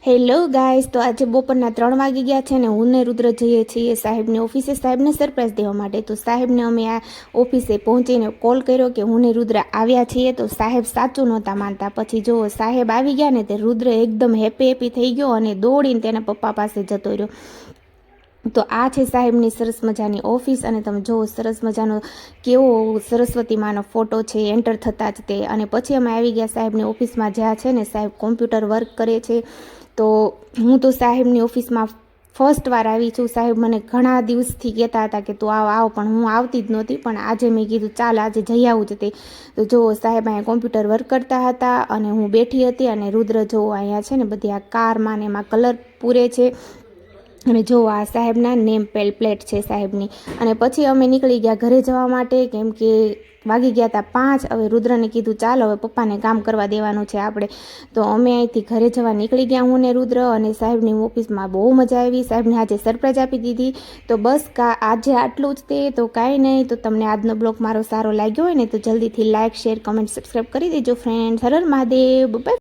Hello guys, તો આજે બપોરના 3 વાગી ગયા છે ને હું ને રુદ્ર જઈએ છીએ સાહેબની ઓફિસે સાહેબને સરપ્રાઈઝ દેવા માટે. તો સાહેબને અમે આ ઓફિસે પહોંચીને કોલ કર્યો કે હું ને રુદ્ર આવ્યા છીએ. તો સાહેબ સાચું નહોતા માનતા. પછી જો સાહેબ આવી ગયા ને તે રુદ્ર એકદમ હેપી થઈ ગયો અને દોડીને તેના પપ્પા પાસે જતો રહ્યો. તો આ છે સાહેબની સરસ મજાની ઓફિસ અને તમે જુઓ સરસ મજાનો કેવો સરસ્વતી માનો ફોટો છે એન્ટર થતાં જ તે. અને પછી અમે આવી ગયા સાહેબની ઓફિસમાં. જ્યાં છે ને સાહેબ કોમ્પ્યુટર વર્ક કરે છે. તો હું તો સાહેબની ઓફિસમાં ફર્સ્ટ વાર આવી છું. સાહેબ મને ઘણા દિવસથી કહેતા હતા કે તું આવ પણ હું આવતી જ નહોતી. પણ આજે મેં કીધું ચાલ આજે જઈ આવું જ તે. તો જો સાહેબ અહીંયા કોમ્પ્યુટર વર્ક કરતા હતા અને હું બેઠી હતી અને રુદ્ર જો અહીંયા છે ને બધી આ કારમાં ને એમાં કલર પૂરે છે. અને જો આ સાહેબના નેમ પ્લેટ છે સાહેબની. અને પછી અમે નીકળી ગયા ઘરે જવા માટે, કેમ કે વાગી ગયા હતા 5. હવે રુદ્રને કીધું ચાલ હવે પપ્પાને કામ કરવા દેવાનું છે આપણે. તો અમે અહીંથી ઘરે જવા નીકળી ગયા હું ને રુદ્ર. અને સાહેબની ઓફિસમાં બહુ મજા આવી. સાહેબને આજે સરપ્રાઈઝ આપી દીધી. તો બસ આજે આટલું જ તે. તો કાંઈ નહીં. તો તમને આજનો બ્લોગ મારો સારો લાગ્યો હોય ને તો જલ્દીથી લાઇક, શેર, કમેન્ટ, સબસ્ક્રાઈબ કરી દેજો ફ્રેન્ડ. હર હર મહાદેવ. બાય.